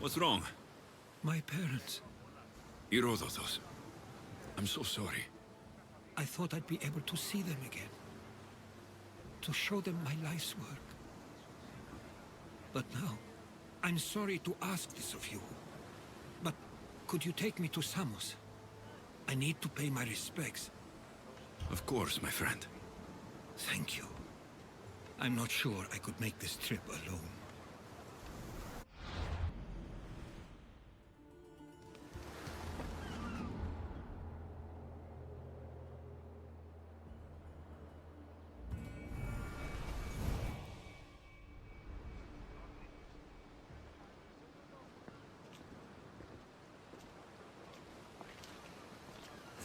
What's wrong? My parents. Herodots. I'm so sorry. I thought I'd be able to see them again. To show them my life's work. But now, I'm sorry to ask this of you. But could you take me to Samos? I need to pay my respects. Of course, my friend. Thank you. I'm not sure I could make this trip alone.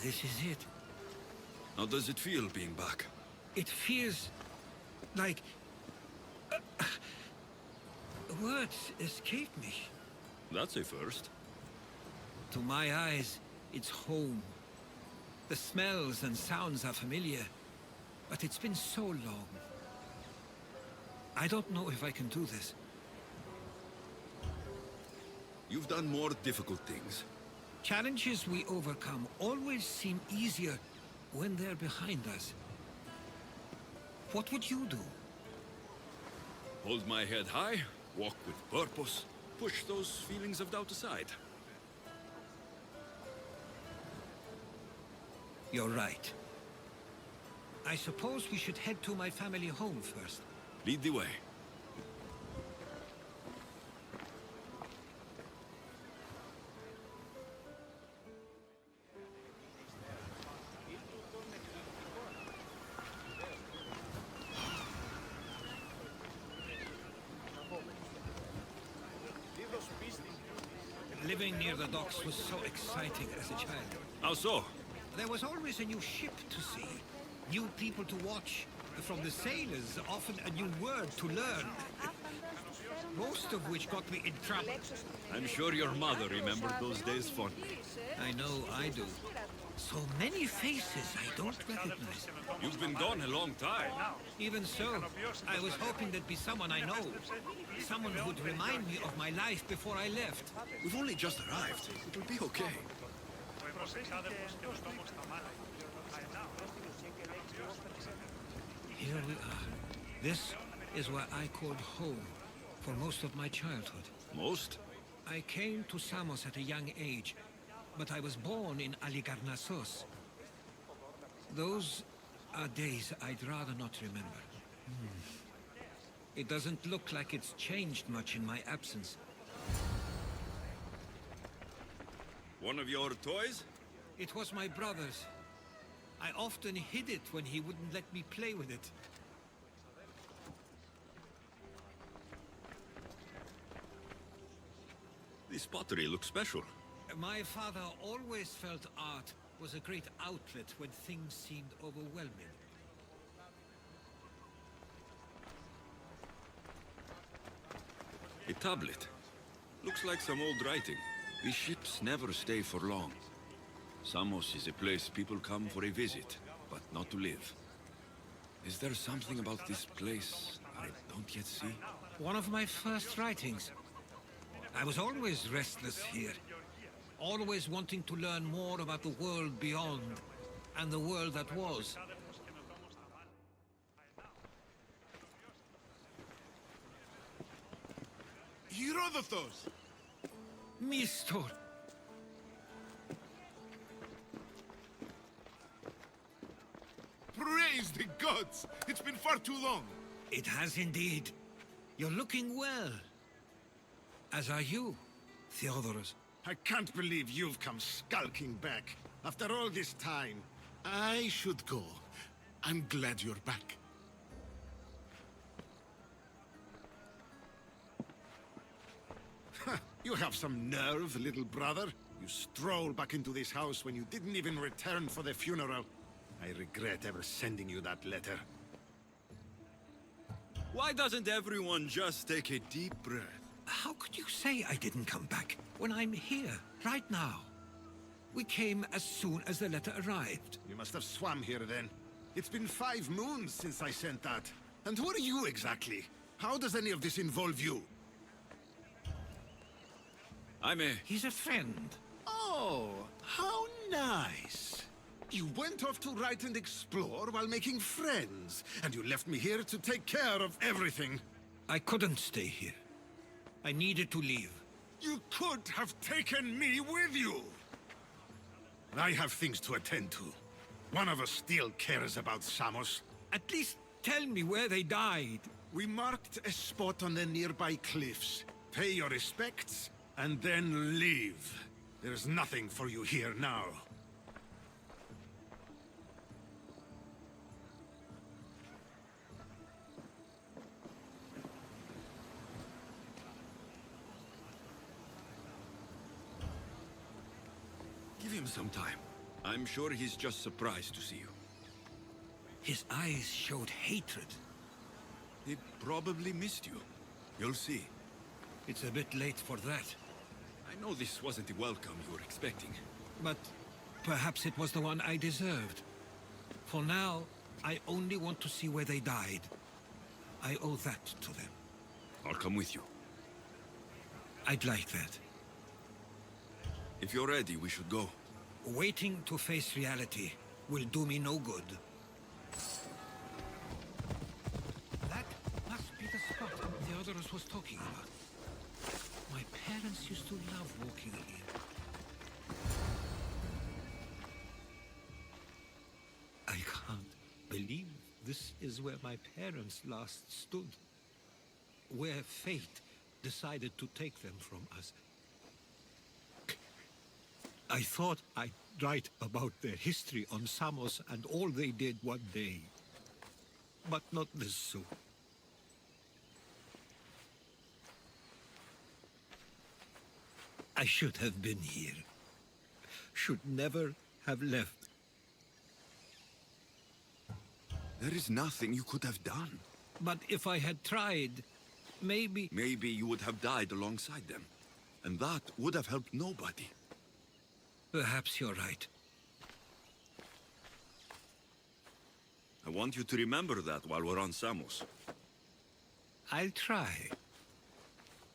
This is it. How does it feel being back? It feels like... words escape me. That's a first. To my eyes, it's home. The smells and sounds are familiar, but it's been so long. I don't know if I can do this. You've done more difficult things. Challenges we overcome always seem easier when they're behind us. What would you do? Hold my head high, walk with purpose, push those feelings of doubt aside. You're right. I suppose we should head to my family home first. Lead the way. Living near the docks was so exciting as a child. How so? There was always a new ship to see, new people to watch. From the sailors, often a new word to learn. Most of which got me in trouble. I'm sure your mother remembered those days fondly. I know I do. So many faces I don't recognize. You've been gone a long time. Even so, I was hoping there'd be someone I know. Someone who'd remind me of my life before I left. We've only just arrived. It'll be okay. Here we are. This is where I called home for most of my childhood. Most? I came to Samos at a young age, but I was born in Aligarnassos. Those are days I'd rather not remember. It doesn't look like it's changed much in my absence. One of your toys? It was my brother's. I often hid it when he wouldn't let me play with it. This pottery looks special. My father always felt art was a great outlet when things seemed overwhelming. A tablet. Looks like some old writing. These ships never stay for long. Samos is a place people come for a visit, but not to live. Is there something about this place I don't yet see? One of my first writings. I was always restless here. Always wanting to learn more about the world beyond, and the world that was. Herodots! Mistor! Praise the gods! It's been far too long! It has indeed. You're looking well. As are you, Theodorus. I can't believe you've come skulking back. After all this time, I should go. I'm glad you're back. You have some nerve, little brother. You stroll back into this house when you didn't even return for the funeral. I regret ever sending you that letter. Why doesn't everyone just take a deep breath? How could you say I didn't come back when I'm here, right now? We came as soon as the letter arrived. You must have swum here then. It's been 5 moons since I sent that. And who are you exactly? How does any of this involve you? He's a friend. Oh, how nice. You went off to write and explore while making friends, and you left me here to take care of everything. I couldn't stay here. I needed to leave. You could have taken me with you! I have things to attend to. One of us still cares about Samos. At least tell me where they died. We marked a spot on the nearby cliffs. Pay your respects, and then leave. There's nothing for you here now. Give him some time. I'm sure he's just surprised to see you. His eyes showed hatred. He probably missed you. You'll see. It's a bit late for that. I know this wasn't the welcome you were expecting. But perhaps it was the one I deserved. For now, I only want to see where they died. I owe that to them. I'll come with you. I'd like that. If you're ready, we should go. Waiting to face reality will do me no good. That must be the spot Herodots was talking about. My parents used to love walking here. I can't believe this is where my parents last stood. Where fate decided to take them from us. I thought I'd write about their history on Samos and all they did one day. But not this soon. I should have been here. Should never have left. There is nothing you could have done. But if I had tried, maybe... Maybe you would have died alongside them. And that would have helped nobody. Perhaps you're right. I want you to remember that while we're on Samos. I'll try.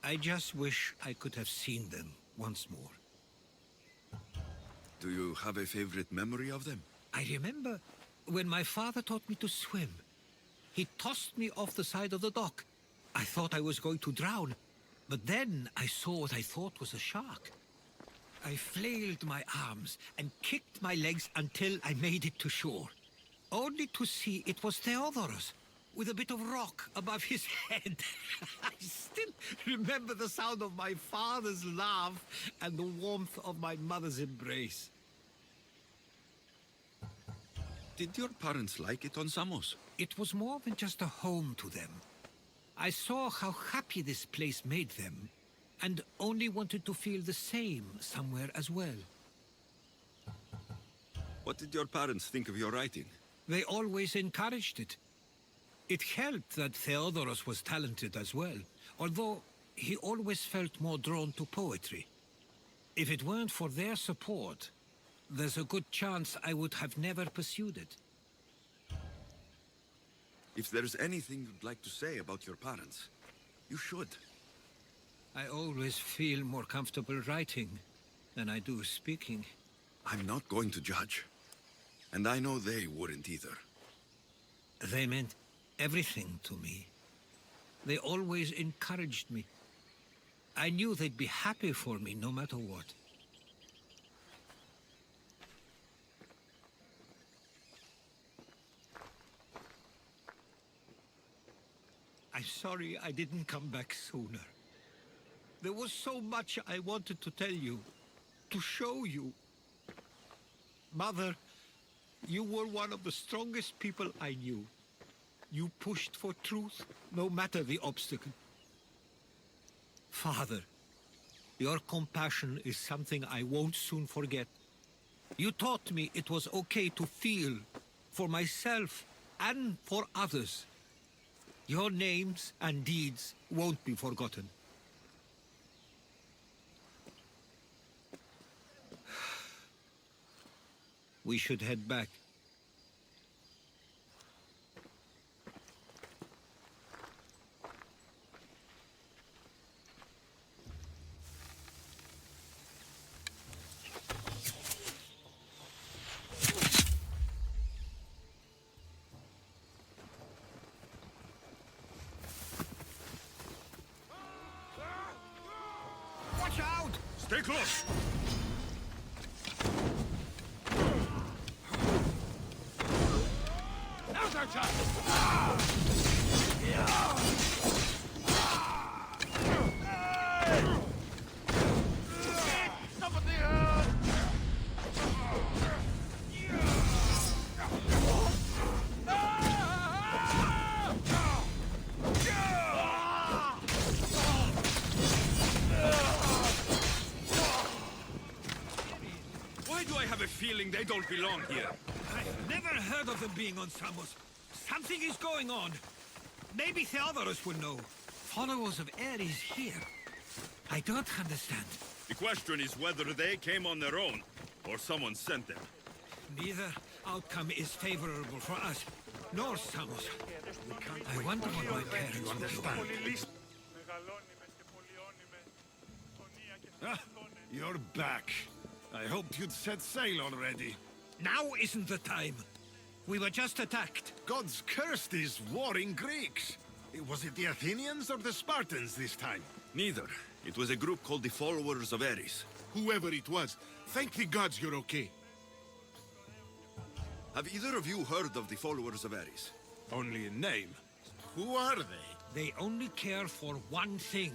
I just wish I could have seen them once more. Do you have a favorite memory of them? I remember when my father taught me to swim. He tossed me off the side of the dock. I thought I was going to drown, but then I saw what I thought was a shark. I flailed my arms and kicked my legs until I made it to shore, only to see it was Theodoros, with a bit of rock above his head. I still remember the sound of my father's laugh and the warmth of my mother's embrace. Did your parents like it on Samos? It was more than just a home to them. I saw how happy this place made them, and only wanted to feel the same somewhere as well. What did your parents think of your writing? They always encouraged it. It helped that Theodoros was talented as well, although he always felt more drawn to poetry. If it weren't for their support, there's a good chance I would have never pursued it. If there's anything you'd like to say about your parents, you should. I always feel more comfortable writing than I do speaking. I'm not going to judge. And I know they wouldn't either. They meant everything to me. They always encouraged me. I knew they'd be happy for me no matter what. I'm sorry I didn't come back sooner. There was so much I wanted to tell you, to show you. Mother, you were one of the strongest people I knew. You pushed for truth, no matter the obstacle. Father, your compassion is something I won't soon forget. You taught me it was okay to feel, for myself and for others. Your names and deeds won't be forgotten. We should head back. Stay close! Now's our chance! Why do I have a feeling they don't belong here? I've never heard of them being on Samos. Something is going on. Maybe Theodorus will know. Followers of Ares here. I don't understand. The question is whether they came on their own, or someone sent them. Neither outcome is favorable for us, nor Samos. I wonder what my parents will do. Ah, you're back. I hoped you'd set sail already. Now isn't the time. We were just attacked. Gods cursed these warring Greeks. Was it the Athenians or the Spartans this time? Neither. It was a group called the Followers of Ares. Whoever it was, thank the gods you're okay. Have either of you heard of the Followers of Ares? Only in name. Who are they? They only care for one thing.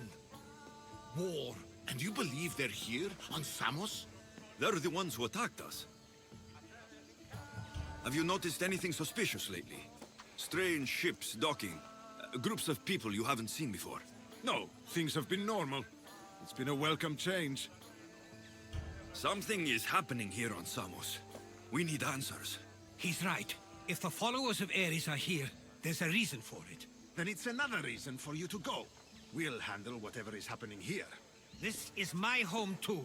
War. And you believe they're here, on Samos? They're the ones who attacked us. Have you noticed anything suspicious lately? Strange ships docking. Groups of people you haven't seen before. No, things have been normal. It's been a welcome change. Something is happening here on Samos. We need answers. He's right. If the followers of Ares are here, there's a reason for it. Then it's another reason for you to go. We'll handle whatever is happening here. This is my home too.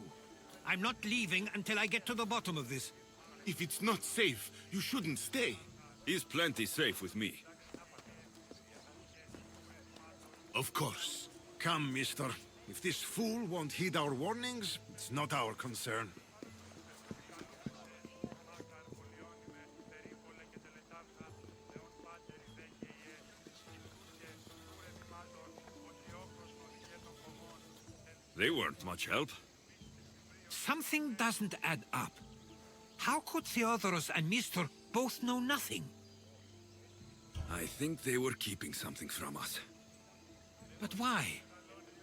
I'm not leaving until I get to the bottom of this. If it's not safe, you shouldn't stay. He's plenty safe with me. Of course. Come, mister. If this fool won't heed our warnings, it's not our concern. They weren't much help. Something doesn't add up. How could Theodorus and Mr. both know nothing? I think they were keeping something from us. But why?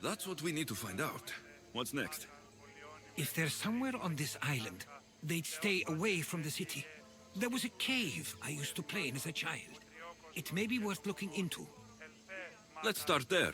That's what we need to find out. What's next? If they're somewhere on this island, they'd stay away from the city. There was a cave I used to play in as a child. It may be worth looking into. Let's start there.